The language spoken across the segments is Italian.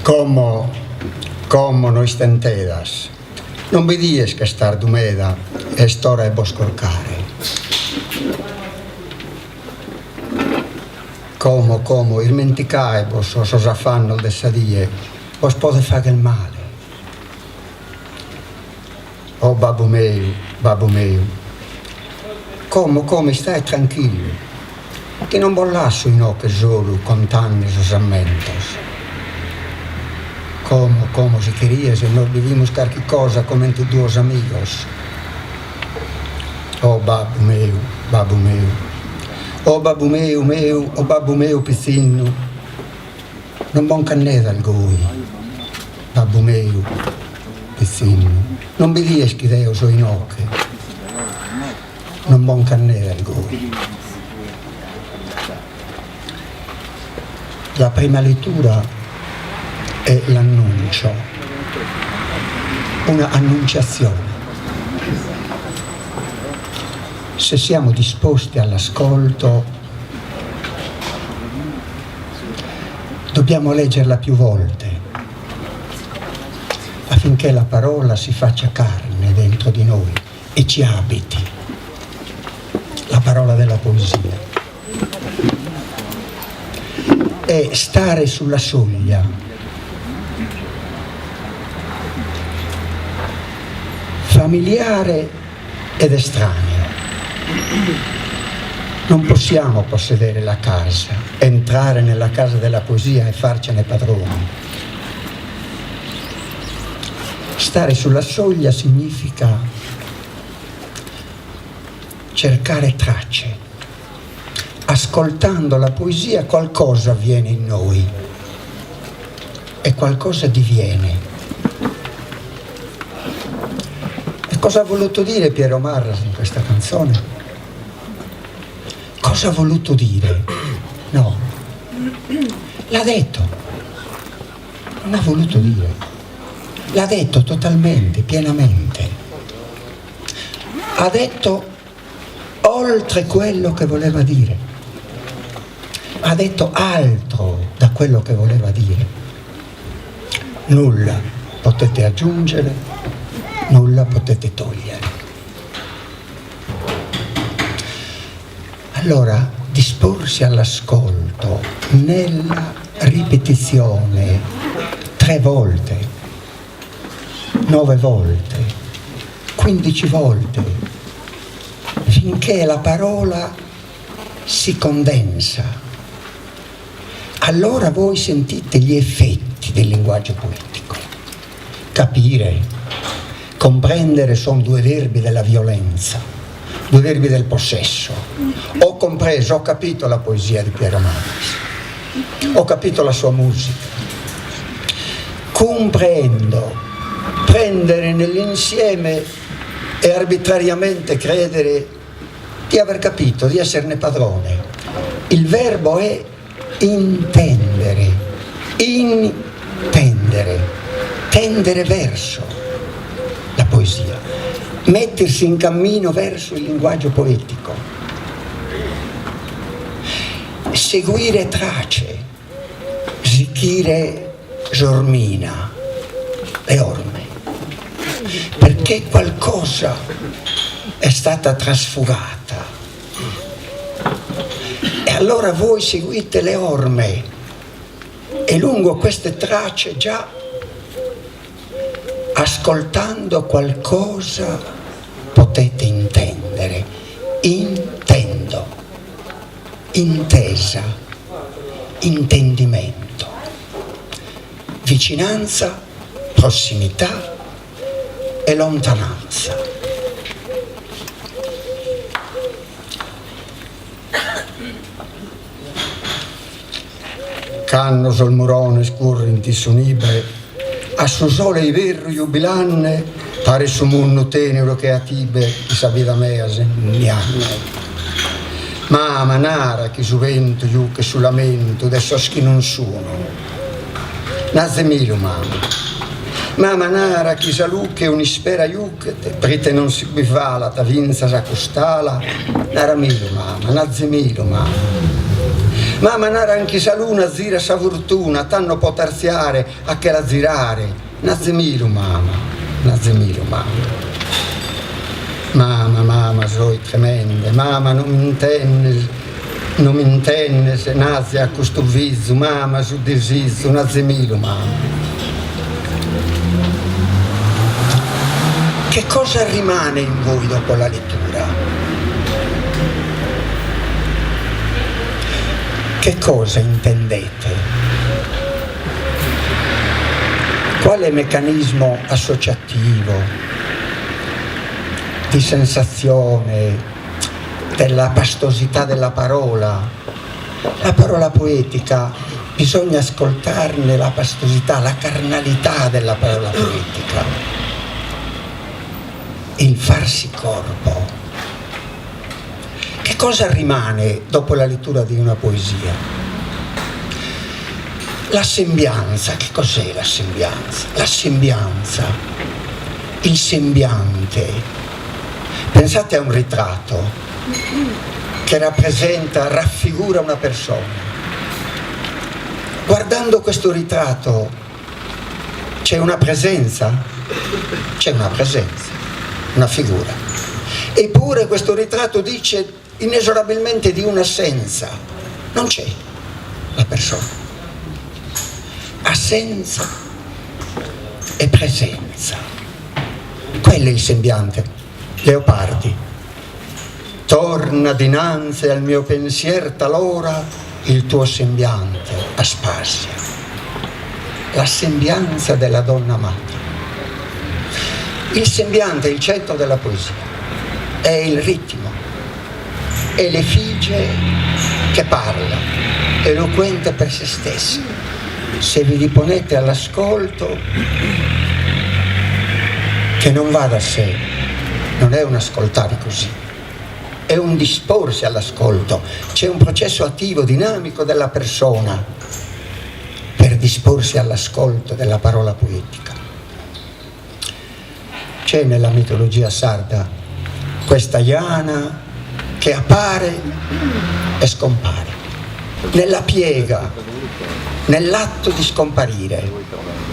Como no stentedas. Non vedies che star d'umeda e stora e boscorcare. Como, il menticae vos os affanno de sadie, vos pode fare il male. Oh babbo meu, come stai tranquillo, che non bollasso in occhi solo contando os ammentos. Como si querías e nos vivimos qualche cosa come entre due amigos. Oh babbo meu, oh babbo meu piccino, non bon canneda al goi, babbo meu piccino, non vi dies che Deo so in occhi, non bon canneda al goi. La prima lettura è l'annuncio, una annunciazione. Se siamo disposti all'ascolto, dobbiamo leggerla più volte affinché la parola si faccia carne dentro di noi e ci abiti. La parola della poesia. È stare sulla soglia. Familiare ed estraneo. Non possiamo possedere la casa, entrare nella casa della poesia e farcene padroni. Stare sulla soglia significa cercare tracce. Ascoltando la poesia qualcosa avviene in noi e qualcosa diviene. Cosa ha voluto dire Piero Marras in questa canzone? Cosa ha voluto dire? No, l'ha detto, non ha voluto dire, l'ha detto totalmente, pienamente. Ha detto oltre quello che voleva dire, ha detto altro da quello che voleva dire. Nulla potete aggiungere, nulla potete togliere. Allora, disporsi all'ascolto nella ripetizione 3 volte, 9 volte, 15 volte, finché la parola si condensa. Allora voi sentite gli effetti del linguaggio poetico. Capire, comprendere sono 2 verbi della violenza, 2 verbi del possesso. Ho compreso, ho capito la poesia di Piero Marras, ho capito la sua musica. Comprendo, prendere nell'insieme e arbitrariamente credere di aver capito, di esserne padrone. Il verbo è intendere, tendere verso la poesia, mettersi in cammino verso il linguaggio poetico, seguire tracce, zichire giormina, le orme, perché qualcosa è stata trasfugata. E allora voi seguite le orme e lungo queste tracce già ascoltando qualcosa potete intendere. Intendo, intesa, intendimento, vicinanza, prossimità e lontananza. Canno sul murone scurrinti su nibre, a su sole i verri jubilanne, pare su munno tenero che a tibe i sabida mease nianne. Mama nara chi su vento giù che su lamento adesso schi non sono. Nazze milo mama nara chi salu che unispera iucchete, prite non si bivala ta vinza sa costala, nara milo mama, nazze milo mama. Ma manare anche sa luna zira sa fortuna, tanno poterziare a che la zirare. Nazemilu mamma, nazemilu mamma. Mamma, soi tremende, mamma non mi intende se nazi a questo viso, mamma su desiso, nazemilu mamma. Che cosa rimane in voi dopo la lettura? Che cosa intendete? Quale meccanismo associativo, di sensazione, della pastosità della parola? La parola poetica, bisogna ascoltarne la pastosità, la carnalità della parola poetica, il farsi corpo. Che cosa rimane dopo la lettura di una poesia? La sembianza. Che cos'è la sembianza? La sembianza, il sembiante. Pensate a un ritratto che rappresenta, raffigura una persona. Guardando questo ritratto c'è una presenza? C'è una presenza, una figura. Eppure questo ritratto dice inesorabilmente di un'assenza. Non c'è la persona. Assenza e presenza. Quello è il sembiante. Leopardi. Torna dinanzi al mio pensier talora il tuo sembiante, Aspasia. La sembianza della donna amata. Il sembiante è il centro della poesia, è il ritmo, è l'effigie che parla, eloquente per se stessa. Se vi riponete all'ascolto, che non va da sé, non è un ascoltare così, è un disporsi all'ascolto, c'è un processo attivo, dinamico della persona per disporsi all'ascolto della parola poetica. C'è nella mitologia sarda questa Iana che appare e scompare, nella piega, nell'atto di scomparire,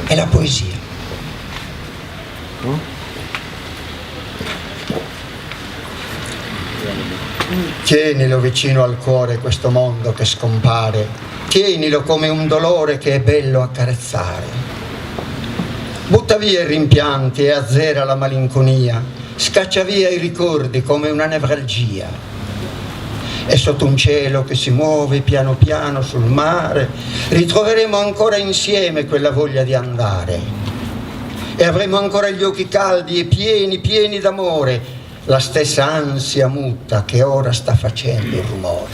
è la poesia. Tienilo vicino al cuore questo mondo che scompare, tienilo come un dolore che è bello accarezzare. Butta via i rimpianti e azzera la malinconia, scaccia via i ricordi come una nevralgia. E sotto un cielo che si muove piano piano sul mare, ritroveremo ancora insieme quella voglia di andare. E avremo ancora gli occhi caldi e pieni d'amore, la stessa ansia muta che ora sta facendo il rumore.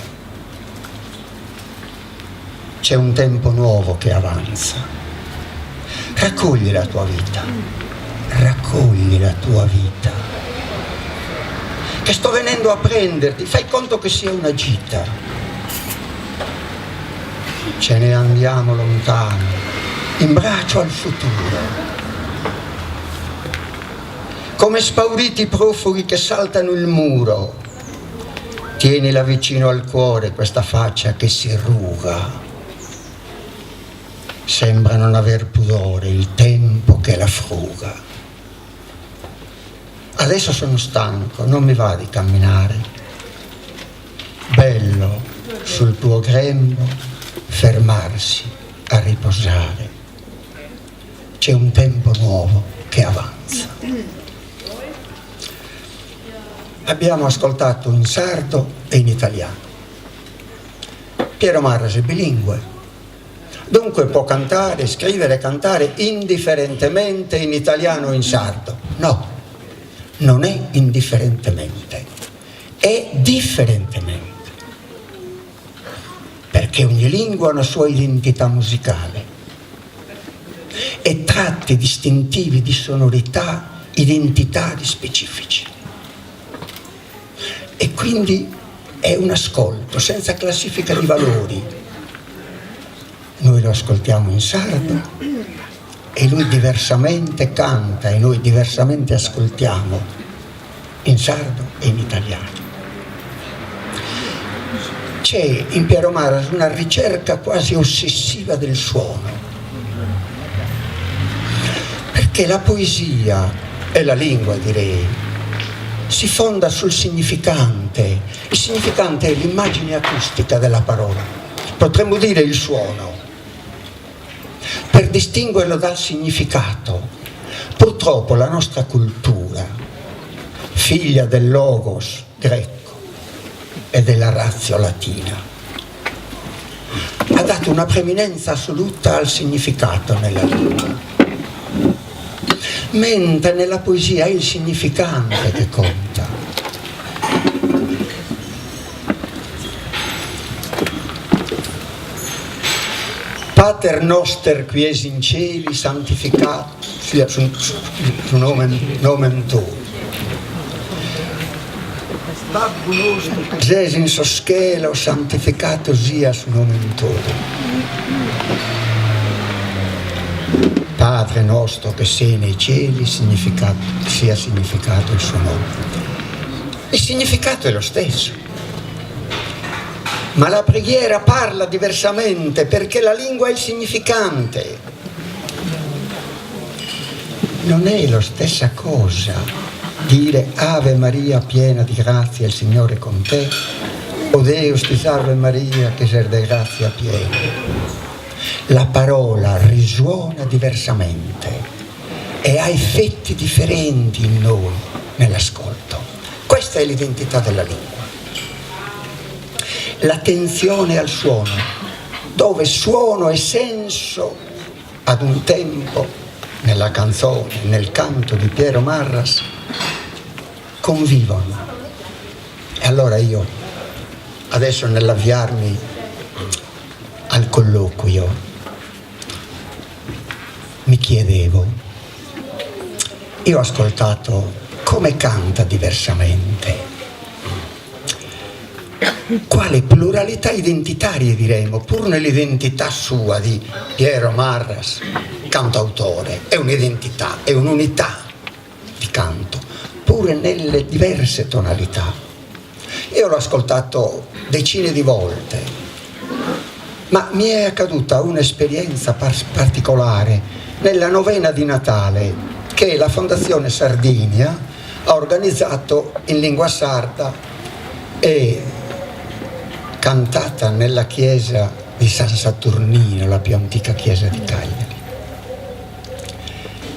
C'è un tempo nuovo che avanza. Raccogli la tua vita, raccogli la tua vita. Che sto venendo a prenderti, fai conto che sia una gita. Ce ne andiamo lontano, in braccio al futuro. Come spauriti profughi che saltano il muro, tienila vicino al cuore questa faccia che si ruga. Sembra non aver pudore il tempo che la fruga. Adesso sono stanco, non mi va di camminare. Bello sul tuo grembo fermarsi a riposare. C'è un tempo nuovo che avanza. Abbiamo ascoltato in sardo e in italiano. Piero Marras è bilingue, dunque può cantare, scrivere e cantare indifferentemente in italiano o in sardo. No, non è indifferentemente, è differentemente, perché ogni lingua ha una sua identità musicale e tratti distintivi di sonorità identitari specifici. E quindi è un ascolto senza classifica di valori. Noi lo ascoltiamo in sardo e lui diversamente canta e noi diversamente ascoltiamo in sardo e in italiano. c'è in Piero Marras una ricerca quasi ossessiva del suono, perché la poesia e la lingua, direi, si fonda sul significante. Il significante è l'immagine acustica della parola, potremmo dire il suono, per distinguerlo dal significato. Purtroppo la nostra cultura, figlia del logos greco e della ratio latina, ha dato una preeminenza assoluta al significato nella lingua, mentre nella poesia è il significante che conta. Pater noster qui es in cieli, santificato sia su nomen tuo. Ges in soschelo, santificato sia su nomen tuo. Padre nostro che sei nei cieli, sia significato il suo nome. Il significato è lo stesso, ma la preghiera parla diversamente perché la lingua è il significante. Non è la stessa cosa dire Ave Maria piena di grazia, il Signore è con te, o Deus ti salve Maria che sei di grazia piena. La parola risuona diversamente e ha effetti differenti in noi nell'ascolto. Questa è l'identità della lingua. L'attenzione al suono, dove suono e senso ad un tempo nella canzone, nel canto di Piero Marras convivono. E allora io adesso, nell'avviarmi al colloquio, mi chiedevo, io ho ascoltato come canta diversamente, quale pluralità identitaria, diremo, pur nell'identità sua di Piero Marras, cantautore, è un'identità, è un'unità di canto, pure nelle diverse tonalità. Io l'ho ascoltato decine di volte, ma mi è accaduta un'esperienza particolare nella novena di Natale che la Fondazione Sardinia ha organizzato in lingua sarda e cantata nella chiesa di San Saturnino, la più antica chiesa di Cagliari.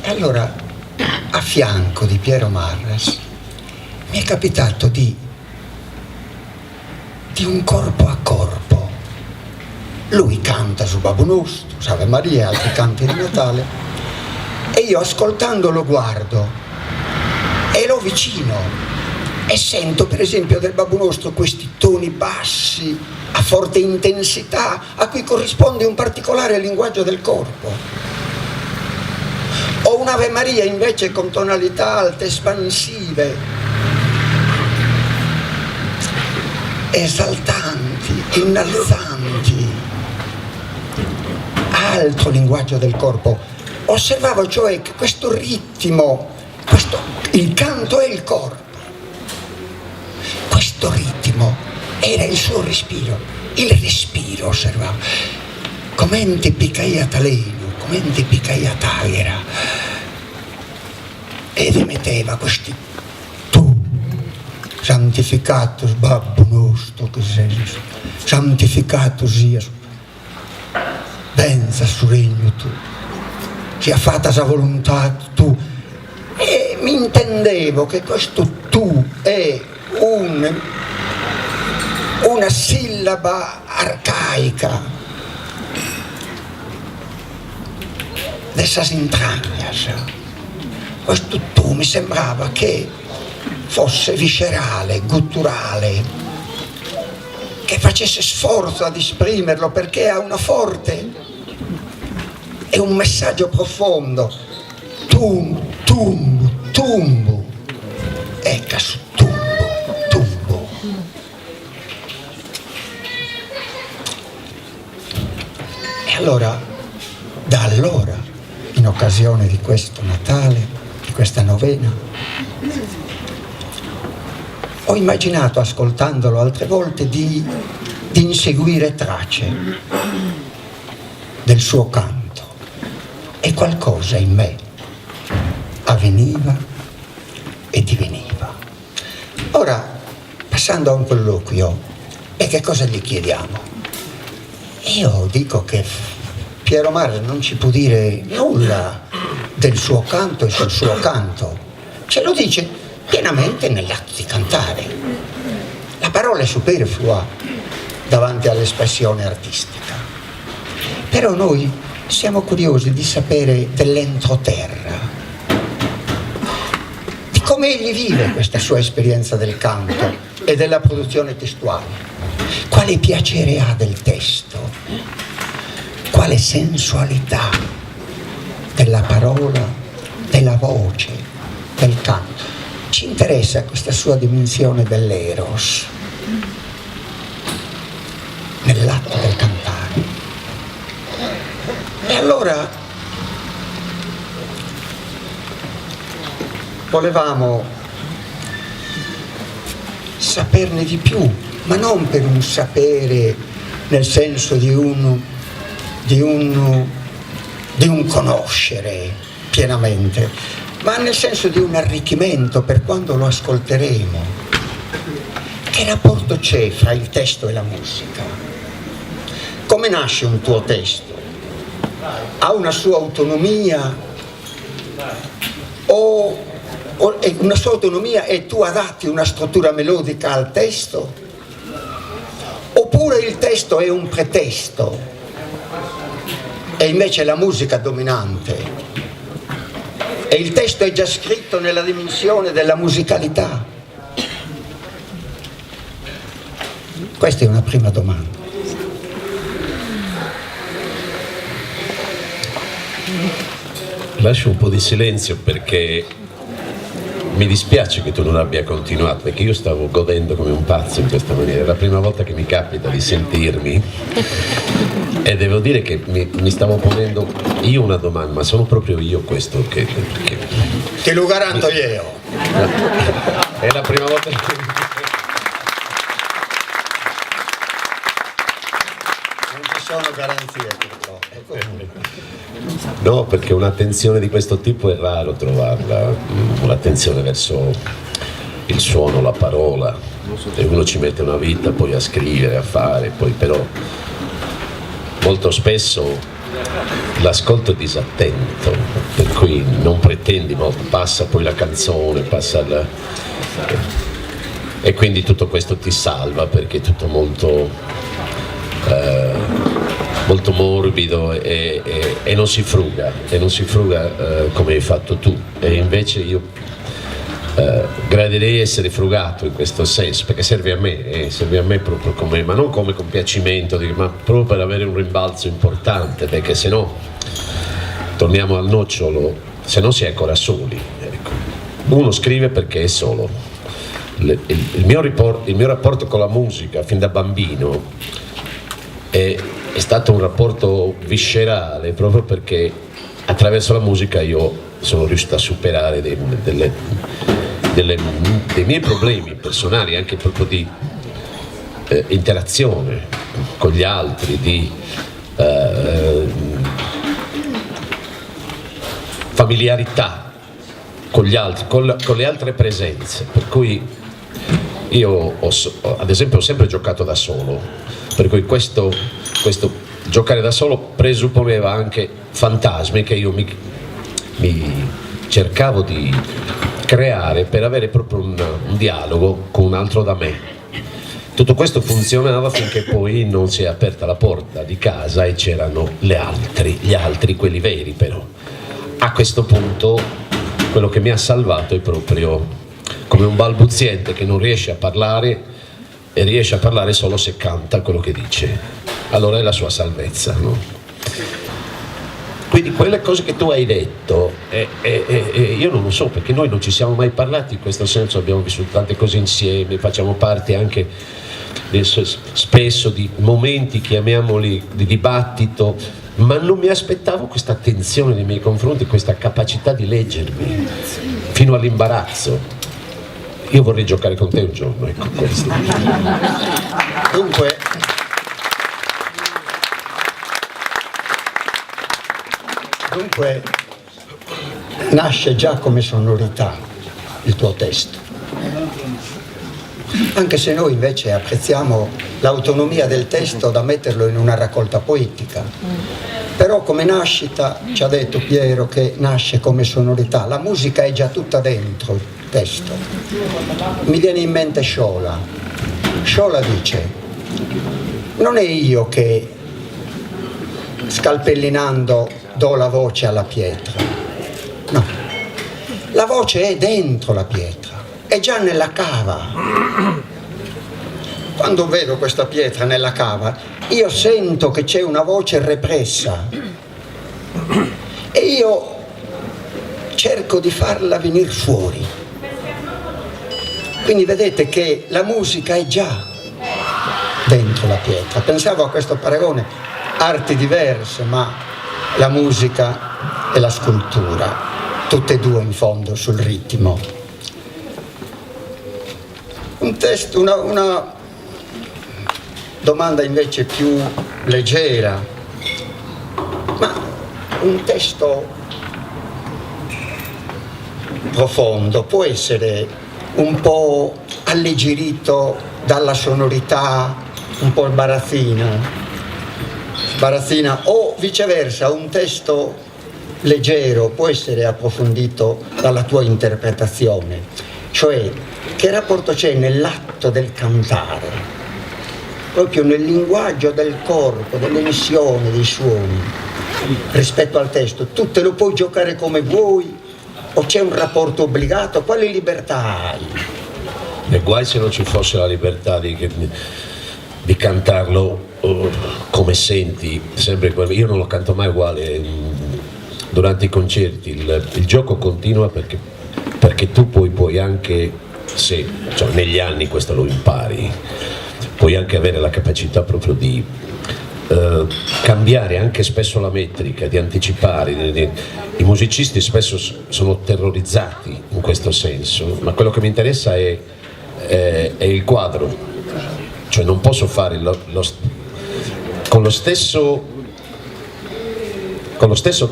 E allora, a fianco di Piero Marras, mi è capitato di un corpo a corpo. Lui canta su Babbo Nostro, su Ave Maria e altri canti di Natale, e io ascoltandolo guardo e lo vicino e sento per esempio del Babbo Nostro questi toni bassi a forte intensità a cui corrisponde un particolare linguaggio del corpo, o un'Ave Maria invece con tonalità alte, espansive, esaltanti, innalzanti, altro linguaggio del corpo. Osservavo cioè che questo ritmo, il canto è il corpo, questo ritmo era il suo respiro, il respiro osservavo, commente picaia taleno, commente picaia taira, ed emetteva questi tu, santificato Babbo Nostro che sei, santificato sia, venza su regno tu, sia fatta sa volontà tu. E mi intendevo che questo tu è una sillaba arcaica dessas intragnas. Questo tu mi sembrava che fosse viscerale, gutturale, che facesse sforzo ad esprimerlo perché ha una forte, è un messaggio profondo. Tumbu, ecco su tumbu. E allora, da allora, in occasione di questo Natale, di questa novena, ho immaginato, ascoltandolo altre volte, di di inseguire tracce del suo canto, e qualcosa in me avveniva e diveniva. Ora, passando a un colloquio, e che cosa gli chiediamo? Io dico che Piero Mare non ci può dire nulla del suo canto e sul suo canto, ce lo dice pienamente nell'atto di cantare. La parola è superflua davanti all'espressione artistica. Però noi siamo curiosi di sapere dell'entroterra, di come egli vive questa sua esperienza del canto e della produzione testuale. Quale piacere ha del testo, quale sensualità della parola, della voce, del canto. Ci interessa questa sua dimensione dell'eros nell'atto del cantare. E allora volevamo saperne di più, ma non per un sapere nel senso di un conoscere pienamente, ma nel senso di un arricchimento per quando lo ascolteremo. Che rapporto c'è fra il testo e la musica? Come nasce un tuo testo? Ha una sua autonomia o una sua autonomia e tu adatti una struttura melodica al testo? Oppure il testo è un pretesto e invece la musica dominante? E il testo è già scritto nella dimensione della musicalità? Questa è una prima domanda. Lascio un po' di silenzio perché mi dispiace che tu non abbia continuato, perché io stavo godendo come un pazzo in questa maniera. È la prima volta che mi capita di sentirmi e devo dire che mi stavo ponendo io una domanda, ma sono proprio io questo perché Te lo garanto io. è la prima volta che Non ci sono garanzie purtroppo. no, perché un'attenzione di questo tipo è raro trovarla, un'attenzione verso il suono, la parola, e uno ci mette una vita poi a scrivere, a fare, poi però molto spesso l'ascolto è disattento, per cui non pretendi, ma passa poi la canzone, e quindi tutto questo ti salva perché è tutto molto morbido e non si fruga, come hai fatto tu, e invece io gradirei essere frugato in questo senso, perché serve a me proprio come, ma non come compiacimento, ma proprio per avere un rimbalzo importante, perché se no torniamo al nocciolo, se no si è ancora soli, ecco. Uno scrive perché è solo. Il mio rapporto con la musica fin da bambino è stato un rapporto viscerale, proprio perché attraverso la musica io sono riuscito a superare dei miei problemi personali, anche proprio di interazione con gli altri, di familiarità con gli altri, con le altre presenze, per cui io ad esempio ho sempre giocato da solo, per cui questo giocare da solo presupponeva anche fantasmi che io mi cercavo di creare per avere proprio un dialogo con un altro da me. Tutto questo funzionava finché poi non si è aperta la porta di casa e c'erano gli altri, quelli veri però. A questo punto quello che mi ha salvato è proprio come un balbuziente che non riesce a parlare e riesce a parlare solo se canta quello che dice. Allora è la sua salvezza, no? Quindi quelle cose che tu hai detto, io non lo so, perché noi non ci siamo mai parlati in questo senso, abbiamo vissuto tante cose insieme, facciamo parte anche spesso di momenti, chiamiamoli, di dibattito, ma non mi aspettavo questa attenzione nei miei confronti, questa capacità di leggermi fino all'imbarazzo. Io vorrei giocare con te un giorno, ecco questo. Dunque, Dunque nasce già come sonorità il tuo testo, anche se noi invece apprezziamo l'autonomia del testo da metterlo in una raccolta poetica. Però come nascita ci ha detto Piero che nasce come sonorità, la musica è già tutta dentro il testo. Mi viene in mente Sciola. Sciola dice: non è io che scalpellinando do la voce alla pietra, no, la voce è dentro la pietra, è già nella cava. Quando vedo questa pietra nella cava, io sento che c'è una voce repressa e io cerco di farla venire fuori. Quindi vedete che la musica è già dentro la pietra. Pensavo a questo paragone, arti diverse, ma la musica e la scultura, tutte e due in fondo sul ritmo. Un testo, una domanda invece più leggera, ma un testo profondo può essere un po' alleggerito dalla sonorità un po' sbarazzina, o viceversa un testo leggero può essere approfondito dalla tua interpretazione, cioè che rapporto c'è nell'atto del cantare, proprio nel linguaggio del corpo, dell'emissione dei suoni rispetto al testo? Tu te lo puoi giocare come vuoi o c'è un rapporto obbligato? Quale libertà hai? E guai se non ci fosse la libertà di cantarlo come senti, sempre. Io non lo canto mai uguale durante i concerti, il gioco continua perché tu puoi anche, se cioè, negli anni questo lo impari, puoi anche avere la capacità proprio di cambiare anche spesso la metrica, di anticipare. I musicisti spesso sono terrorizzati in questo senso, ma quello che mi interessa è il quadro, cioè non posso fare con lo stesso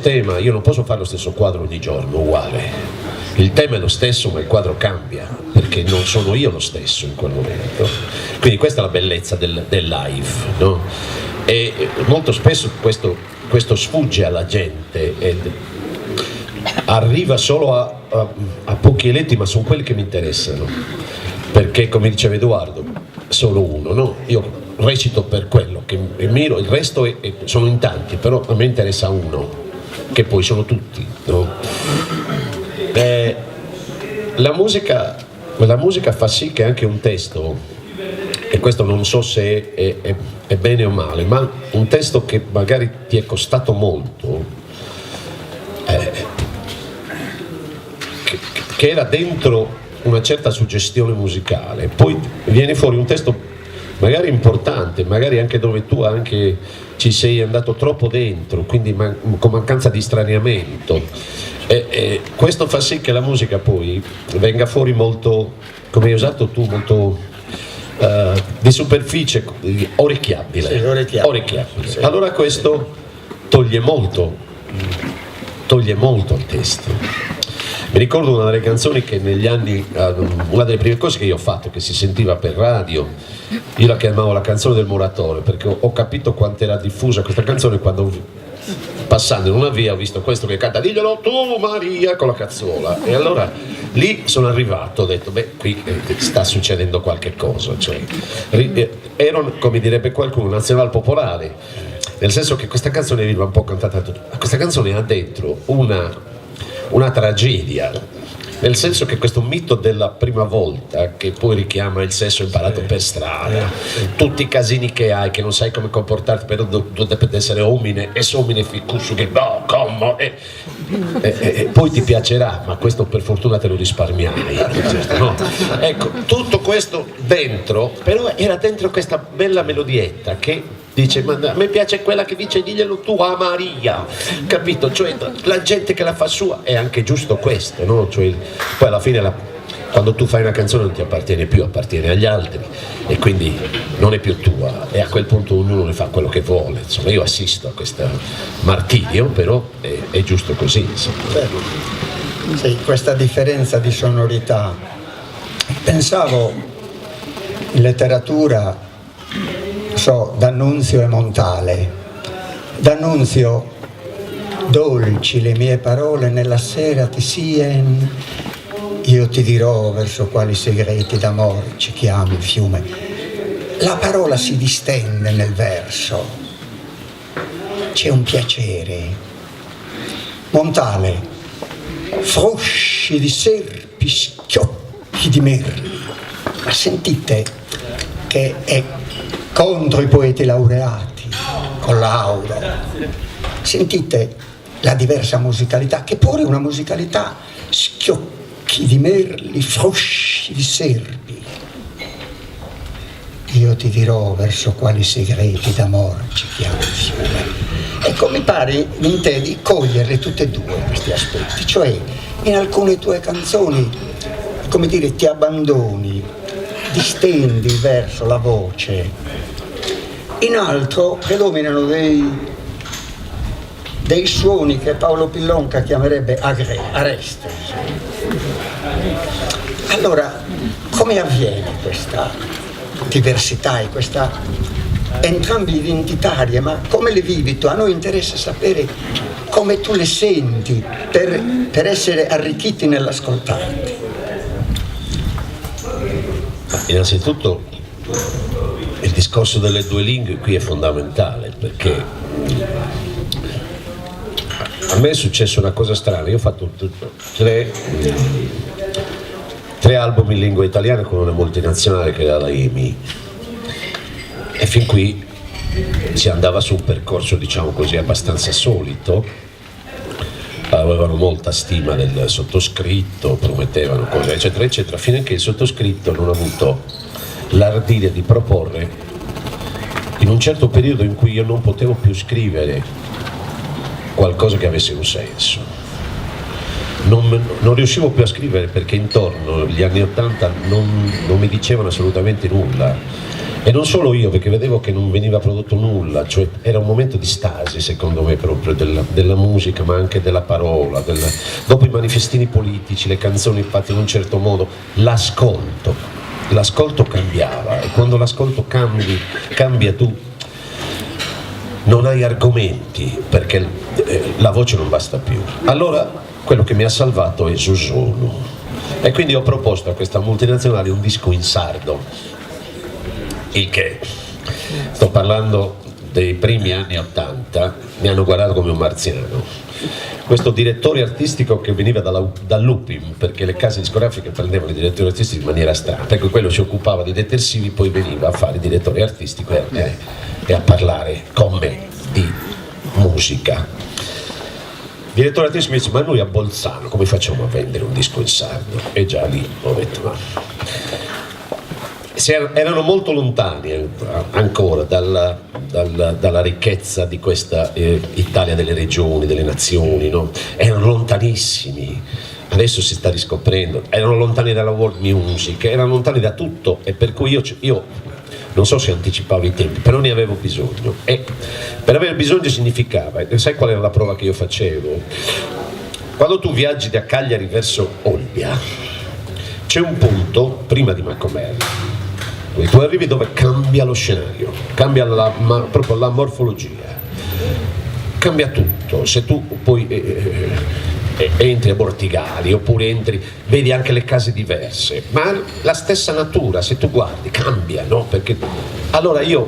tema, io non posso fare lo stesso quadro ogni giorno uguale. Il tema è lo stesso ma il quadro cambia perché non sono io lo stesso in quel momento. Quindi questa è la bellezza del live, no? E molto spesso questo sfugge alla gente e arriva solo a pochi eletti, ma sono quelli che mi interessano, perché come diceva Edoardo, solo uno, no? Io recito per quello che miro, il resto sono in tanti, però a me interessa uno, che poi sono tutti, no? La musica fa sì che anche un testo, e questo non so se è bene o male, ma un testo che magari ti è costato molto, che era dentro una certa suggestione musicale, poi viene fuori un testo magari importante, magari anche dove tu anche ci sei andato troppo dentro, quindi con mancanza di straniamento. Questo fa sì che la musica poi venga fuori molto, come hai usato tu, molto di superficie, orecchiabile. Sì, orecchiabile. Sì. Allora questo toglie molto al testo. Mi ricordo una delle canzoni che negli anni, una delle prime cose che io ho fatto, che si sentiva per radio, io la chiamavo la canzone del muratore, perché ho capito quanto era diffusa questa canzone quando, passando in una via, ho visto questo che canta "Diglielo tu Maria" con la cazzola, e allora lì sono arrivato, ho detto beh, qui sta succedendo qualche cosa, cioè ero, come direbbe qualcuno, nazional popolare, nel senso che questa canzone veniva un po' cantata a tutti. Questa canzone ha dentro una tragedia, nel senso che questo mito della prima volta, che poi richiama il sesso imparato per strada, tutti i casini che hai, che non sai come comportarti, però deve essere omine e somine ficussu che no, come e poi ti piacerà, ma questo per fortuna te lo risparmiai, no? Ecco, tutto questo dentro, però era dentro questa bella melodietta che dice, ma a me piace quella che dice "Diglielo tu a Maria", capito? Cioè la gente che la fa sua, è anche giusto questo, no? Cioè, poi alla fine quando tu fai una canzone non ti appartiene più, appartiene agli altri e quindi non è più tua, e a quel punto ognuno ne fa quello che vuole. Insomma, io assisto a questo martirio, però è giusto così, insomma. Sì, questa differenza di sonorità. Pensavo in letteratura, D'Annunzio e Montale. D'Annunzio: dolci le mie parole nella sera ti sien, io ti dirò verso quali segreti d'amore ci chiami il fiume. La parola si distende nel verso, c'è un piacere. Montale: frusci di serpi, schiocchi di merli. Ma sentite che è contro i poeti laureati, con laudo. Sentite la diversa musicalità, che pure è una musicalità: schiocchi di merli, frusci di serpi. Io ti dirò verso quali segreti d'amore ci chiama il fiume. Ecco, mi pare in te di coglierli tutti e due questi aspetti, cioè in alcune tue canzoni, come dire, ti abbandoni, distendi il verso, la voce, in altro predominano dei suoni che Paolo Pillonca chiamerebbe areste. Allora, come avviene questa diversità e questa entrambe identitarie, ma come le vivi tu? A noi interessa sapere come tu le senti per essere arricchiti nell'ascoltarti. Innanzitutto il discorso delle due lingue qui è fondamentale, perché a me è successa una cosa strana. Io ho fatto tre album in lingua italiana con una multinazionale che era la EMI, e fin qui si andava su un percorso, diciamo così, abbastanza solito. Avevano molta stima del sottoscritto, promettevano cose eccetera eccetera, fino a che il sottoscritto non ha avuto l'ardire di proporre, in un certo periodo in cui io non potevo più scrivere qualcosa che avesse un senso, non riuscivo più a scrivere, perché intorno agli anni '80 non mi dicevano assolutamente nulla. E non solo io, perché vedevo che non veniva prodotto nulla, cioè era un momento di stasi secondo me proprio della musica, ma anche della parola, dopo i manifestini politici, le canzoni fatte in un certo modo, l'ascolto cambiava, e quando l'ascolto cambia tu non hai argomenti, perché la voce non basta più. Allora quello che mi ha salvato è Zuzzurro, e quindi ho proposto a questa multinazionale un disco in sardo. Il che, sto parlando dei primi anni '80, mi hanno guardato come un marziano. Questo direttore artistico che veniva dall'Upim, perché le case discografiche prendevano i direttori artistici in maniera strana, per cui quello si occupava di detersivi, poi veniva a fare il direttore artistico e a parlare con me di musica. Il direttore artistico mi dice: ma noi a Bolzano come facciamo a vendere un disco in sardo? E già lì ho detto ma... Erano molto lontani ancora dalla ricchezza di questa Italia delle regioni, delle nazioni, no? Erano lontanissimi. Adesso si sta riscoprendo. Erano lontani dalla world music, erano lontani da tutto, e per cui io non so se anticipavo i tempi, però ne avevo bisogno, e per avere bisogno significava, sai qual era la prova che io facevo? Quando tu viaggi da Cagliari verso Olbia c'è un punto prima di Macomer, tu arrivi dove cambia lo scenario, cambia proprio la morfologia, cambia tutto. Se tu poi entri a Bortigali oppure vedi anche le case diverse, ma la stessa natura, se tu guardi, cambia, no? Perché allora io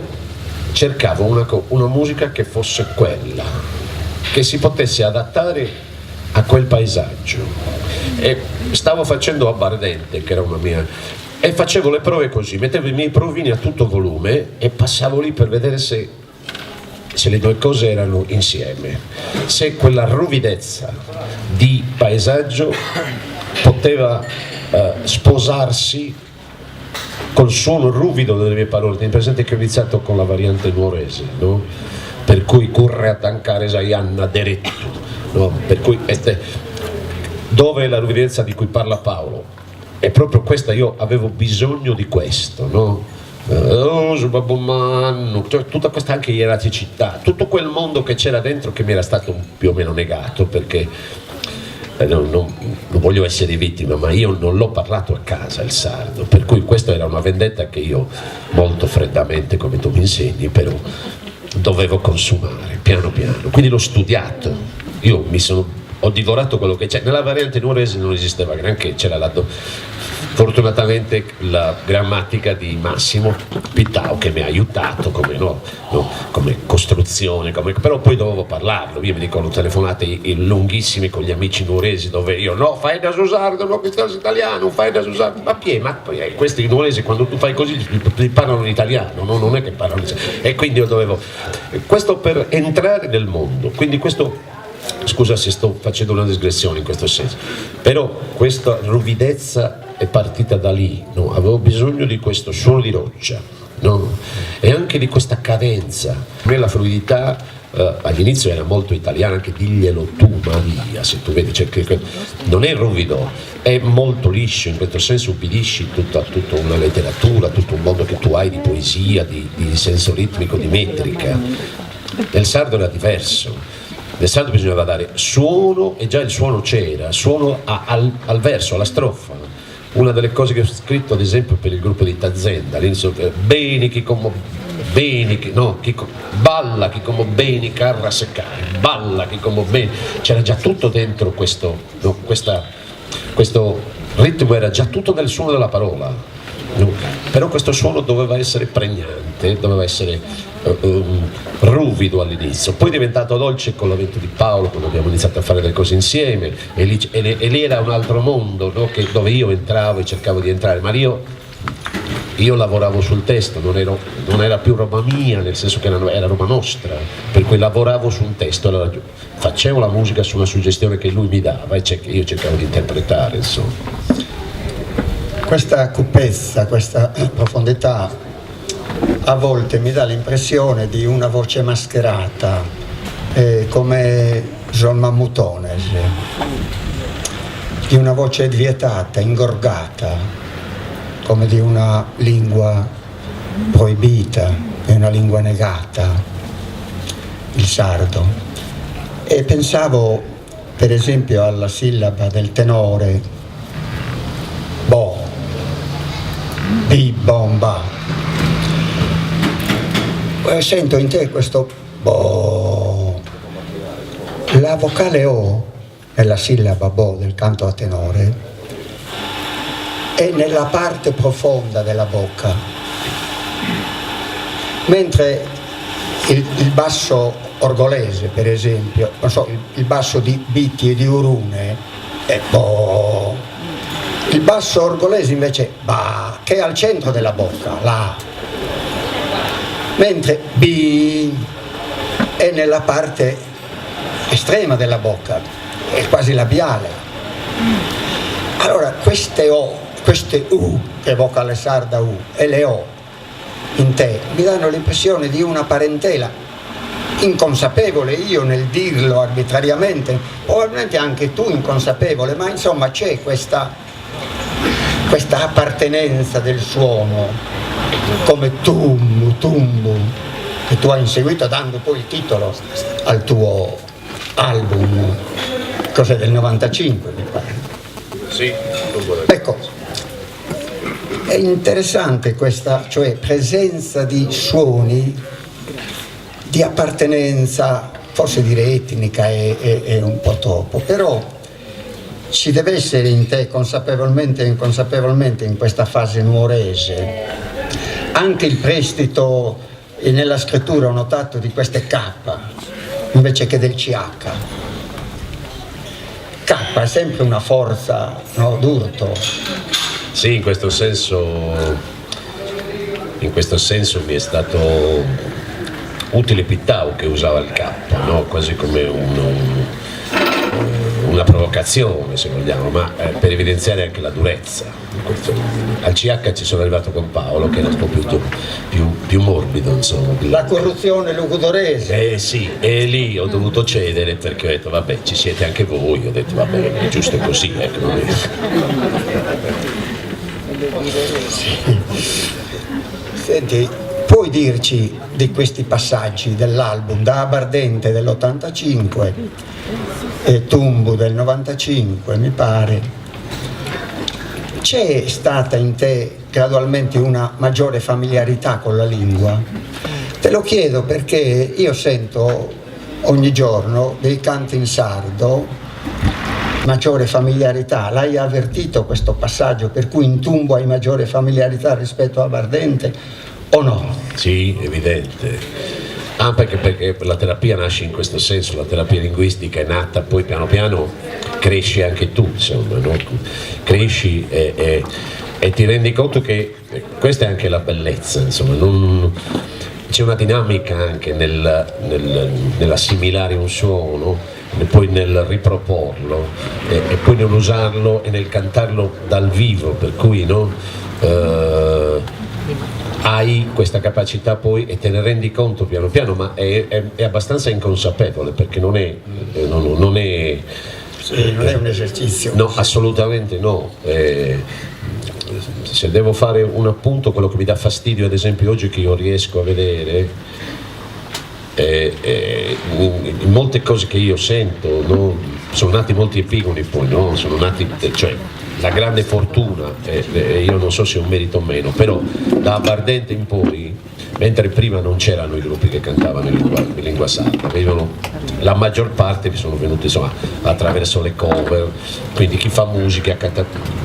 cercavo una musica che fosse quella, che si potesse adattare a quel paesaggio, e stavo facendo Abbardente, che era una mia... E facevo le prove così, mettevo i miei provini a tutto volume e passavo lì per vedere se le due cose erano insieme, se quella ruvidezza di paesaggio poteva sposarsi col suono ruvido delle mie parole. Tieni presente che ho iniziato con la variante nuorese, no? Per cui curre a tancare Saianna diretto, no? Per cui dove è la ruvidezza di cui parla Paolo? è proprio questa, io avevo bisogno di questo, no? Cioè, tutta questa anche ieraticità, tutto quel mondo che c'era dentro che mi era stato più o meno negato, perché non voglio essere vittima, ma io non l'ho parlato a casa il sardo, per cui questa era una vendetta che io molto freddamente, come tu mi insegni, però dovevo consumare piano piano, quindi l'ho studiato, io ho divorato quello che c'è. Nella variante nuorese non esisteva granché, c'era fortunatamente la grammatica di Massimo Pittau che mi ha aiutato come costruzione, però poi dovevo parlarlo. Io mi ricordo telefonate lunghissime con gli amici nuoresi dove io no, fai da susardo, no, questo è italiano, fai da susardo, ma questi nuoresi quando tu fai così li parlano in italiano, no? Non è che parlano, e quindi io dovevo, questo per entrare nel mondo, quindi questo. Scusa se sto facendo una digressione in questo senso, però questa ruvidezza è partita da lì, no? Avevo bisogno di questo suono di roccia, no? E anche di questa cadenza. Per me la fluidità all'inizio era molto italiana, anche diglielo tu Maria, se tu vedi, cioè, non è ruvido, è molto liscio, in questo senso ubbidisci tutta una letteratura, tutto un mondo che tu hai di poesia, di senso ritmico, di metrica. Nel sardo era diverso. Nel sardo bisognava dare suono, e già il suono c'era, suono al verso, alla strofa. Una delle cose che ho scritto ad esempio per il gruppo di Tazenda, all'inizio, beni chi come beni, balla chi come beni carra seccare, balla chi come beni, c'era già tutto dentro questo ritmo, era già tutto nel suono della parola, no? Però questo suono doveva essere pregnante, doveva essere ruvido all'inizio, poi è diventato dolce con l'avvento di Paolo, quando abbiamo iniziato a fare delle cose insieme, e lì era un altro mondo, no? Dove io entravo e cercavo di entrare, ma io lavoravo sul testo, non era più roba mia, nel senso che era roba nostra, per cui lavoravo su un testo, allora facevo la musica su una suggestione che lui mi dava e io cercavo di interpretare, insomma. Questa cupezza, questa profondità a volte mi dà l'impressione di una voce mascherata, come Jean Mamoutones, di una voce vietata, ingorgata, come di una lingua proibita, di una lingua negata, il sardo. E pensavo per esempio alla sillaba del tenore, bo, bi, bom, ba. Sento in te questo bo. La vocale O nella sillaba bo del canto a tenore è nella parte profonda della bocca, mentre il basso orgolese, per esempio, non so, il basso di Bitti e di Urune è bo. Il basso orgolese invece ba, che è al centro della bocca, la. Mentre B è nella parte estrema della bocca, è quasi labiale. Allora queste O, queste U, che vocale sarda U, e le O in te, mi danno l'impressione di una parentela inconsapevole, io nel dirlo arbitrariamente, probabilmente anche tu inconsapevole, ma insomma c'è questa appartenenza del suono, come tummu, che tu hai inseguito dando poi il titolo al tuo album, cos'è, del 95 mi pare. Sì. Ecco, è interessante questa, cioè presenza di suoni di appartenenza, forse dire etnica è un po' troppo, però ci deve essere in te, consapevolmente e inconsapevolmente, in questa fase nuorese, anche il prestito, e nella scrittura ho notato, di queste K invece che del CH. K è sempre una forza, no, d'urto. Sì, in questo senso mi è stato utile Pittau che usava il K, no? Quasi come una provocazione, se vogliamo, ma per evidenziare anche la durezza. Al CH ci sono arrivato con Paolo, che era un po' più morbido, insomma. La corruzione lugudorese. Sì, e lì ho dovuto cedere, perché ho detto vabbè, ci siete anche voi, ho detto vabbè, è giusto così, ecco. Senti, puoi dirci di questi passaggi dell'album da Abardente dell'85 e Tumbu del 95, mi pare, c'è stata in te gradualmente una maggiore familiarità con la lingua? Te lo chiedo perché io sento ogni giorno dei canti in sardo, maggiore familiarità. L'hai avvertito questo passaggio per cui in Tumbo hai maggiore familiarità rispetto a Abardente o no? Sì, evidente. Perché la terapia nasce in questo senso, la terapia linguistica è nata, poi piano piano cresci anche tu, insomma, no? Cresci e ti rendi conto che questa è anche la bellezza, insomma, c'è una dinamica anche nell'assimilare un suono e poi nel riproporlo e poi nell'usarlo e nel cantarlo dal vivo, per cui no? Hai questa capacità poi e te ne rendi conto piano piano, ma è abbastanza inconsapevole perché non è Sì, non è un esercizio. No, assolutamente no. Se devo fare un appunto, quello che mi dà fastidio ad esempio oggi che io riesco a vedere in molte cose che io sento, no? Sono nati molti epigoni poi, no? Sono nati, cioè la grande fortuna, io non so se è un merito o meno, però da Abardente in poi, mentre prima non c'erano i gruppi che cantavano in lingua sarda, la maggior parte vi sono venuti insomma attraverso le cover, quindi chi fa musica canta,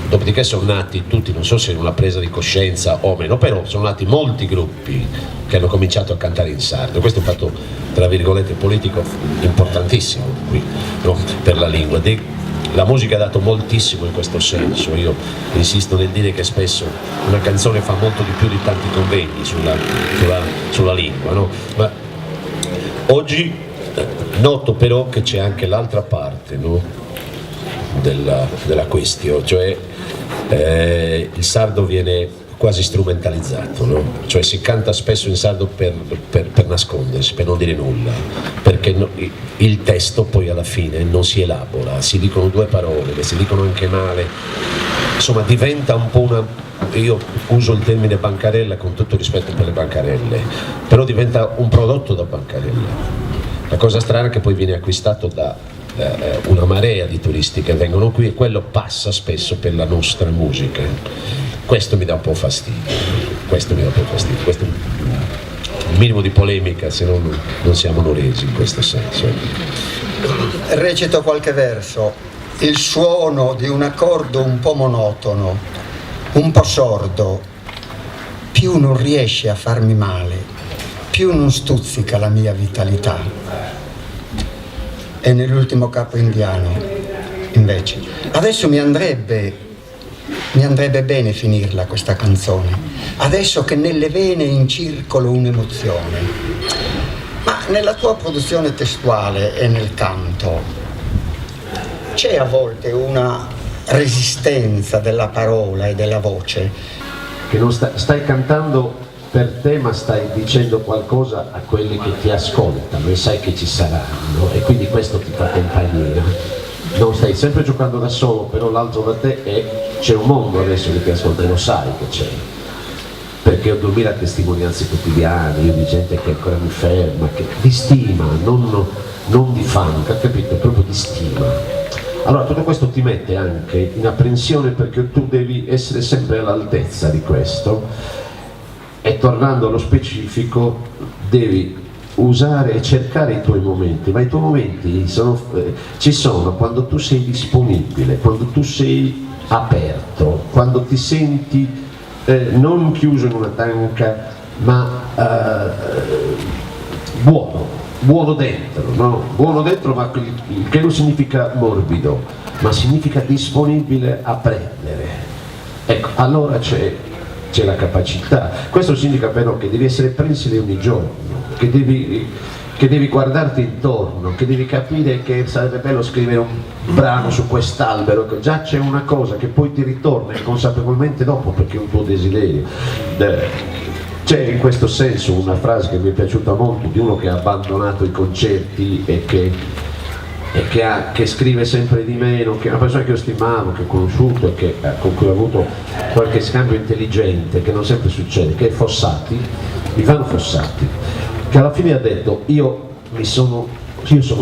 dopodiché sono nati tutti, non so se è una presa di coscienza o meno, però sono nati molti gruppi che hanno cominciato a cantare in sardo. Questo è un fatto tra virgolette politico importantissimo qui, no? Per la lingua. La musica ha dato moltissimo in questo senso, io insisto nel dire che spesso una canzone fa molto di più di tanti convegni sulla lingua, no? Ma oggi noto però che c'è anche l'altra parte, no? della questione, cioè il sardo viene quasi strumentalizzato, no? Cioè si canta spesso in sardo per nascondersi, per non dire nulla, perché il testo poi alla fine non si elabora, si dicono due parole, che si dicono anche male, insomma diventa un po' io uso il termine bancarella con tutto rispetto per le bancarelle, però diventa un prodotto da bancarella. La cosa strana è che poi viene acquistato da una marea di turisti che vengono qui e quello passa spesso per la nostra musica. Questo mi dà un po' fastidio, questo è un minimo di polemica, se no non siamo nuoresi in questo senso. Recito qualche verso. Il suono di un accordo un po' monotono, un po' sordo, più non riesce a farmi male, più non stuzzica la mia vitalità. E nell'ultimo capo indiano, invece, adesso mi andrebbe bene finirla questa canzone, adesso che nelle vene incircolo un'emozione. Ma nella tua produzione testuale e nel canto c'è a volte una resistenza della parola e della voce? Che non stai cantando per te, ma stai dicendo qualcosa a quelli che ti ascoltano e sai che ci saranno, e quindi questo ti fa compagnia. Non stai sempre giocando da solo, però l'altro da te c'è un mondo adesso che ti ascolta e lo sai che c'è, perché ho 2000 testimonianze quotidiane, io di gente che ancora mi ferma, che di stima, non di fan, capito? Proprio di stima. Allora tutto questo ti mette anche in apprensione, perché tu devi essere sempre all'altezza di questo, e tornando allo specifico devi usare e cercare i tuoi momenti, ma i tuoi momenti ci sono quando tu sei disponibile, quando tu sei aperto, quando ti senti non chiuso in una tanca, ma buono dentro, no? Buono dentro, ma che non significa morbido, ma significa disponibile a prendere. Ecco, allora c'è la capacità. Questo significa però che devi essere prensile ogni giorno, che devi guardarti intorno, che devi capire che sarebbe bello scrivere un brano su quest'albero, che già c'è una cosa che poi ti ritorna inconsapevolmente dopo perché è un tuo desiderio. C'è in questo senso una frase che mi è piaciuta molto di uno che ha abbandonato i concerti e che e che scrive sempre di meno, che è una persona che io stimavo, che ho conosciuto e con cui ho avuto qualche scambio intelligente, che non sempre succede, che è Fossati, Ivano Fossati, che alla fine ha detto io sono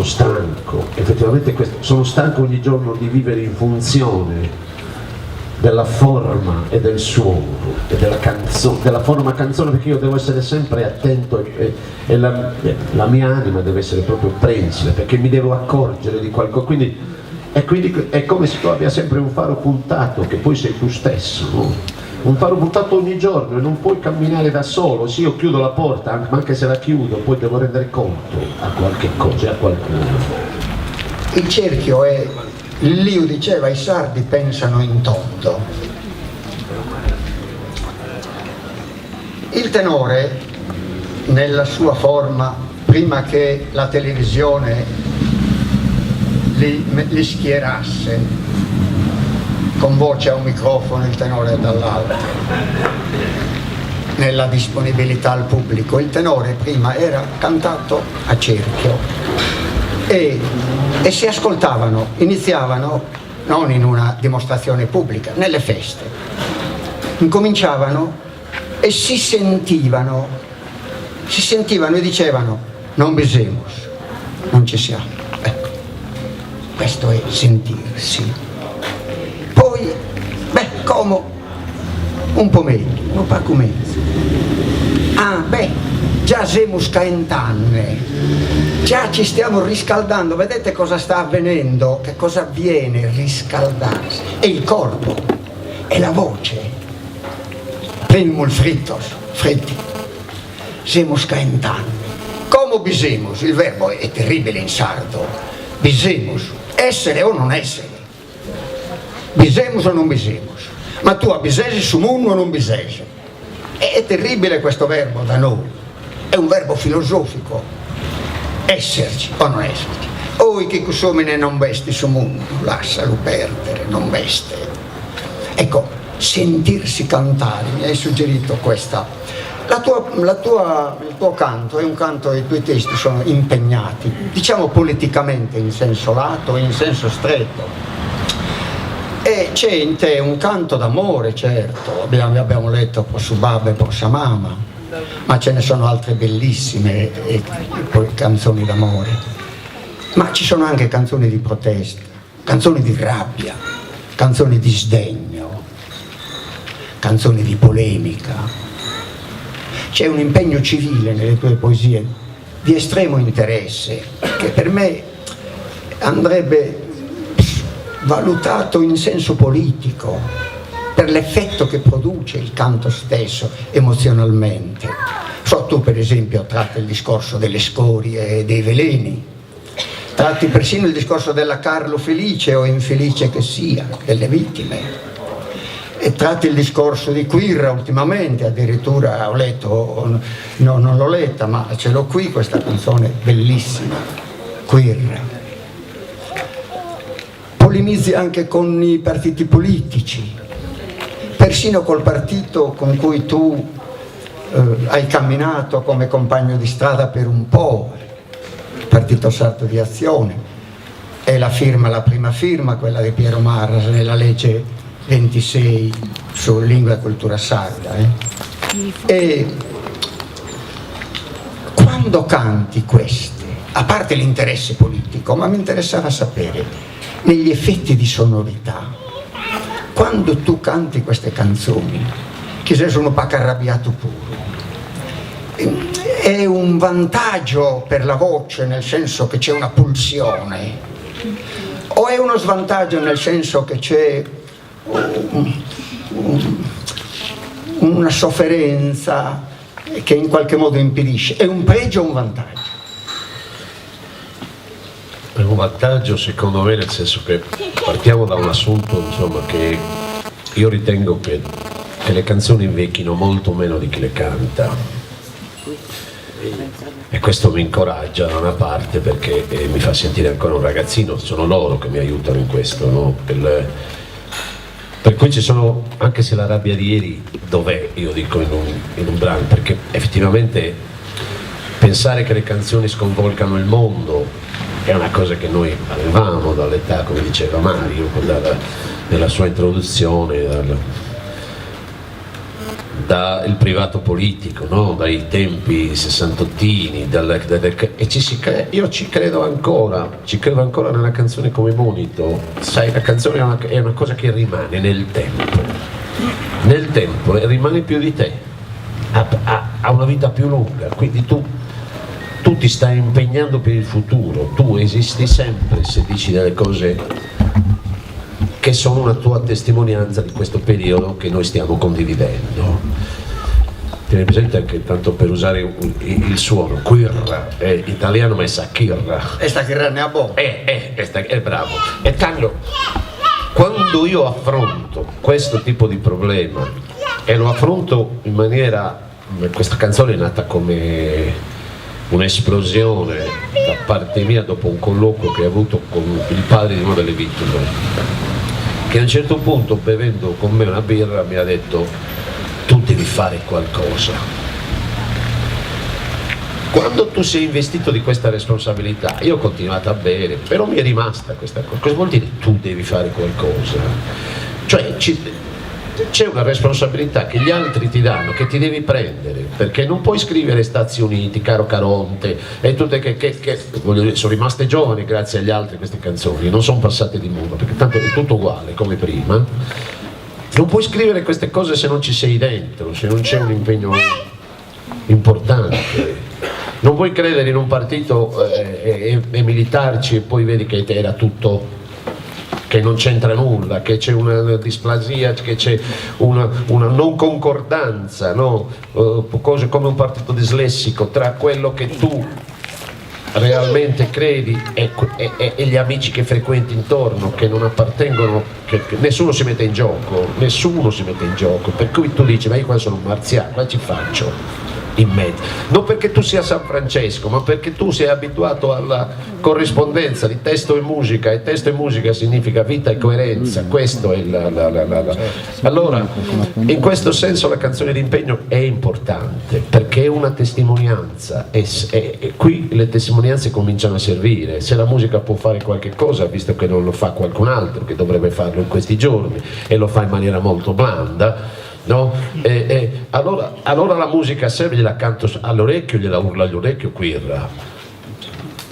stanco, effettivamente sono stanco ogni giorno di vivere in funzione della forma e del suono e della forma canzone, perché io devo essere sempre attento e la mia anima deve essere proprio prensile, perché mi devo accorgere di qualcosa, quindi è come se tu abbia sempre un faro puntato, che poi sei tu stesso, no? Un faro puntato ogni giorno e non puoi camminare da solo. Se io chiudo la porta, ma anche se la chiudo, poi devo rendere conto a qualche cosa, a qualcuno. Il cerchio è, Liu diceva, i sardi pensano in tondo. Il tenore, nella sua forma, prima che la televisione li schierasse, con voce a un microfono, il tenore dall'altro, nella disponibilità al pubblico. Il tenore prima era cantato a cerchio e si ascoltavano, iniziavano non in una dimostrazione pubblica, nelle feste, incominciavano e si sentivano e dicevano non besemus, non ci siamo. Ecco, questo è sentirsi. Poi, come un po' meglio, un po' mezzo. Già siamo scaentanne, già ci stiamo riscaldando, vedete cosa sta avvenendo, che cosa avviene riscaldarsi? È il corpo, è la voce. Primul fritti, siamo scaentanne. Come bisemus, il verbo è terribile in sardo, bisemus, essere o non essere. Bisemus o non bisemus, ma tu abisesi su uno o non bisesi. È terribile questo verbo da noi, è un verbo filosofico, esserci o non esserci. Oi che cusomine non vesti su mondo, lascialo perdere, non veste. Ecco, sentirsi cantare, mi hai suggerito questa. Il tuo canto è un canto, i tuoi testi sono impegnati, diciamo politicamente in senso lato e in senso stretto. E c'è in te un canto d'amore, certo, abbiamo letto Posso Babbe, Possa Mama, ma ce ne sono altre bellissime canzoni d'amore. Ma ci sono anche canzoni di protesta, canzoni di rabbia, canzoni di sdegno, canzoni di polemica. C'è un impegno civile nelle tue poesie di estremo interesse, che per me andrebbe valutato in senso politico per l'effetto che produce il canto stesso emozionalmente. Tu per esempio tratti il discorso delle scorie e dei veleni, tratti persino il discorso della Carlo felice o infelice che sia, delle vittime, e tratti il discorso di Quirra ultimamente, addirittura ho letto, no, non l'ho letta ma ce l'ho qui questa canzone bellissima, Quirra. Polemizzi anche con i partiti politici, persino col partito con cui tu hai camminato come compagno di strada per un po', il Partito Sardo di Azione, e la prima firma, quella di Piero Marras nella legge 26 su lingua e cultura sarda. E quando canti queste, a parte l'interesse politico, ma mi interessava sapere, negli effetti di sonorità, quando tu canti queste canzoni, che se sono un po' arrabbiato puro, è un vantaggio per la voce nel senso che c'è una pulsione, o è uno svantaggio nel senso che c'è una sofferenza che in qualche modo impedisce? È un pregio o un vantaggio? È un vantaggio secondo me, nel senso che partiamo da un assunto, insomma, che io ritengo che le canzoni invecchino molto meno di chi le canta, e questo mi incoraggia da una parte perché mi fa sentire ancora un ragazzino. Sono loro che mi aiutano in questo, no? Per cui ci sono, anche se la rabbia di ieri dov'è, io dico in un brano, perché effettivamente pensare che le canzoni sconvolgano il mondo è una cosa che noi avevamo dall'età, come diceva Mario, nella sua introduzione, dal privato politico, no? Dai tempi sessantottini, e io ci credo ancora nella canzone come monito. Sai, la canzone è una cosa che rimane nel tempo e rimane più di te, ha una vita più lunga, quindi tu ti stai impegnando per il futuro, tu esisti sempre se dici delle cose che sono una tua testimonianza di questo periodo che noi stiamo condividendo. Tieni presente anche, tanto per usare il suono, Quirra, è italiano ma è Sakirra. E sta che ne ha buono. È bravo. E tanto, quando io affronto questo tipo di problema, e lo affronto in maniera, questa canzone è nata come un'esplosione da parte mia dopo un colloquio che ho avuto con il padre di una delle vittime, che a un certo punto, bevendo con me una birra, mi ha detto: tu devi fare qualcosa. Quando tu sei investito di questa responsabilità, io ho continuato a bere, però mi è rimasta questa cosa. Cosa vuol dire tu devi fare qualcosa? Cioè c'è una responsabilità che gli altri ti danno, che ti devi prendere, perché non puoi scrivere Stati Uniti, Caro Caronte e tutte che voglio dire, sono rimaste giovani grazie agli altri queste canzoni, non sono passate di moda, perché tanto è tutto uguale come prima. Non puoi scrivere queste cose se non ci sei dentro, se non c'è un impegno importante. Non puoi credere in un partito e militarci e poi vedi che era tutto, che non c'entra nulla, che c'è una displasia, che c'è una non concordanza, no? Cose come un partito dislessico tra quello che tu realmente credi e gli amici che frequenti intorno, che non appartengono, che nessuno si mette in gioco, per cui tu dici: ma io qua sono un marziano, cosa ci faccio in mezzo? Non perché tu sia San Francesco, ma perché tu sei abituato alla corrispondenza di testo e musica, e testo e musica significa vita e coerenza. Questo è Allora, in questo senso la canzone d'impegno è importante, perché è una testimonianza e qui le testimonianze cominciano a servire. Se la musica può fare qualche cosa, visto che non lo fa qualcun altro che dovrebbe farlo in questi giorni e lo fa in maniera molto blanda, no? Allora la musica serve, gliela canto all'orecchio, gliela urla all'orecchio Quirra.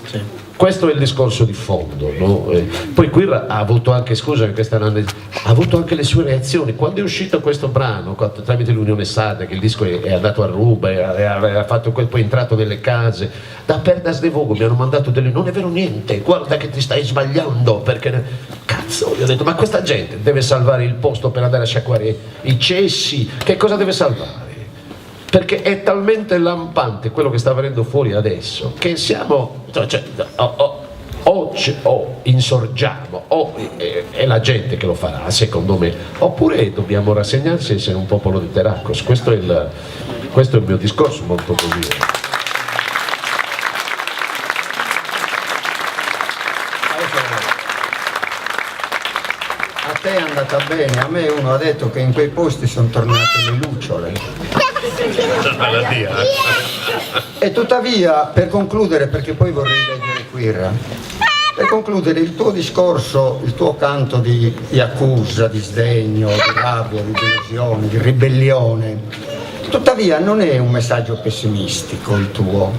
Sì. Questo è il discorso di fondo, no? Poi Quirra ha avuto anche, scusa, ha avuto anche le sue reazioni. Quando è uscito questo brano, tramite l'Unione Sarda, che il disco è andato a ruba, ha fatto poi è entrato nelle case, da Perdas de Vogo mi hanno mandato non è vero niente, guarda che ti stai sbagliando, perché cazzo, gli ho detto: ma questa gente deve salvare il posto per andare a sciacquare i cessi, che cosa deve salvare? Perché è talmente lampante quello che sta venendo fuori adesso che siamo, o insorgiamo o è la gente che lo farà, secondo me, oppure dobbiamo rassegnarsi e essere un popolo di Terracos. Questo è il mio discorso, molto così. A te è andata bene, a me uno ha detto che in quei posti sono tornate le lucciole. E tuttavia, per concludere, perché poi vorrei leggere Quirra, per concludere il tuo discorso, il tuo canto di accusa, di sdegno, di rabbia, di delusione, di ribellione, tuttavia non è un messaggio pessimistico il tuo.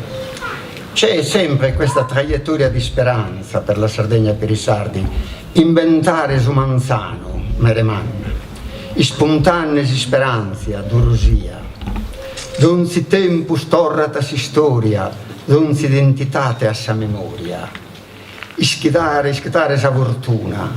C'è sempre questa traiettoria di speranza per la Sardegna e per i sardi. Inventare su Manzano, Mereman, spontanee speranze, durosia. Donzi tempus torratas storia, donzi identitate a sa memoria. Ischitare sa fortuna,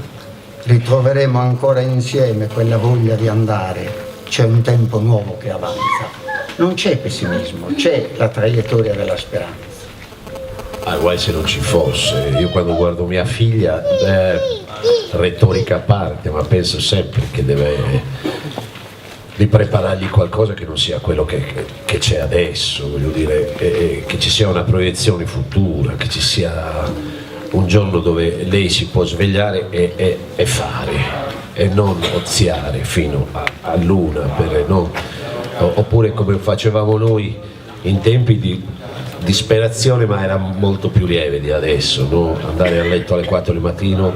ritroveremo ancora insieme quella voglia di andare. C'è un tempo nuovo che avanza. Non c'è pessimismo, c'è la traiettoria della speranza. Guai se non ci fosse. Io quando guardo mia figlia, retorica a parte, ma penso sempre che di preparargli qualcosa che non sia quello che c'è adesso, voglio dire, che ci sia una proiezione futura, che ci sia un giorno dove lei si può svegliare e fare, e non oziare fino a luna, oppure come facevamo noi in tempi disperazione, ma era molto più lieve di adesso, no? Andare a letto alle 4 del mattino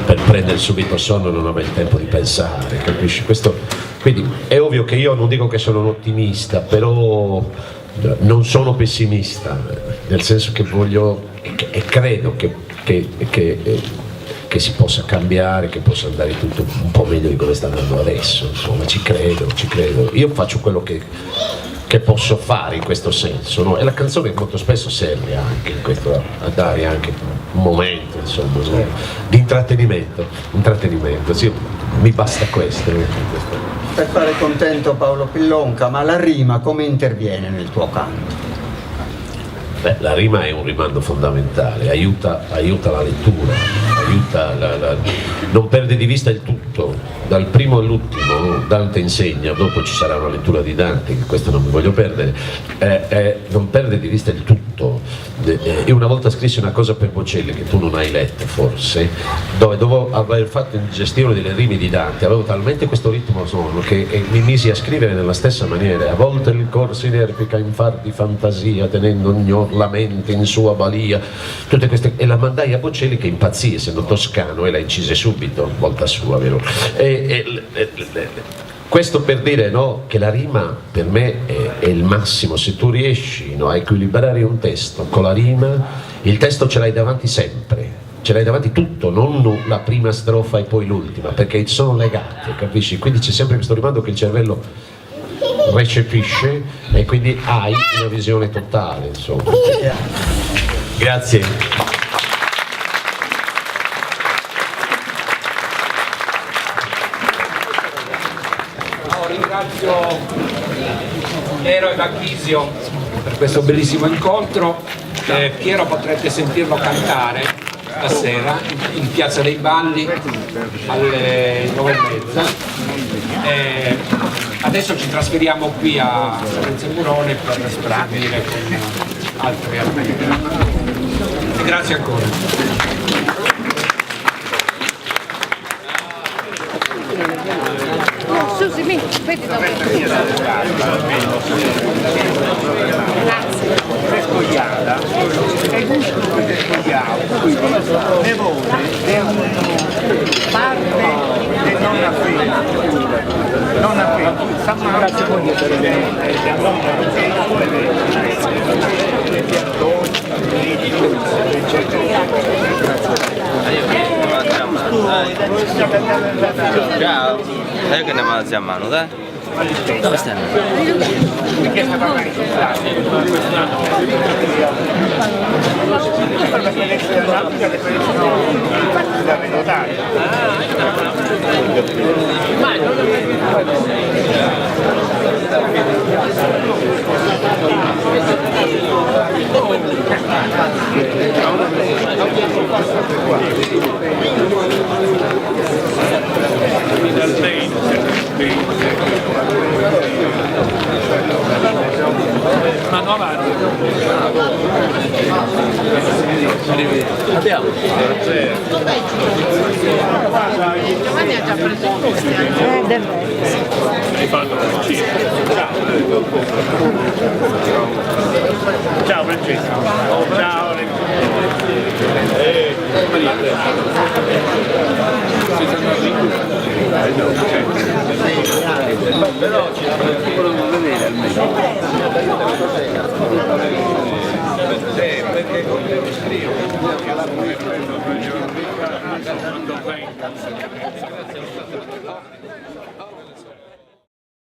per prendere subito sonno e non avere il tempo di pensare, capisci? Quindi è ovvio che io non dico che sono un ottimista, però non sono pessimista, nel senso che voglio e credo che si possa cambiare, che possa andare tutto un po' meglio di come sta andando adesso, insomma, ci credo. Io faccio quello che posso fare in questo senso, no? E la canzone molto spesso serve anche in questo, a dare anche un momento, insomma, no? Di intrattenimento, sì, mi basta questo. Per fare contento Paolo Pillonca, ma la rima come interviene nel tuo canto? Beh, la rima è un rimando fondamentale, aiuta la lettura, non perde di vista il tutto, dal primo all'ultimo. Dante insegna, dopo ci sarà una lettura di Dante, questo non mi voglio perdere, non perde di vista il tutto. Io una volta scrissi una cosa per Bocelli che tu non hai letto forse, dove dopo aver fatto ingestione delle rime di Dante avevo talmente questo ritmo sonoro che mi misi a scrivere nella stessa maniera. A volte il cor si inerpica in far di fantasia, tenendo ogni orlamento in sua balia, tutte queste, e la mandai a Bocelli che impazzì, essendo toscano, e la incise subito, volta sua, vero? Questo per dire, no, che la rima per me è il massimo. Se tu riesci, no, a equilibrare un testo con la rima, il testo ce l'hai davanti sempre, ce l'hai davanti tutto, non la prima strofa e poi l'ultima, perché sono legate, capisci? Quindi c'è sempre questo rimando che il cervello recepisce e quindi hai una visione totale, insomma. Grazie. Ringrazio Piero e Bacchisio per questo bellissimo incontro. Piero potrete sentirlo cantare stasera in Piazza dei Balli alle 9:30. Adesso ci trasferiamo qui a Salenze Murone per proseguire con altri argomenti. Grazie ancora. Susi, vedi dove? Grazie. Scogliata e il gusto che scogliamo, quindi nevone è un parte del non appena, grazie a voi di essere Ciao, sai che andiamo a mano, dai? Dove stai? Mano avanti. Abbiamo. Giovanni ha già preso il posto. Ciao Francesco. Ciao. Però ci volevo vedere almeno. Perché con le strie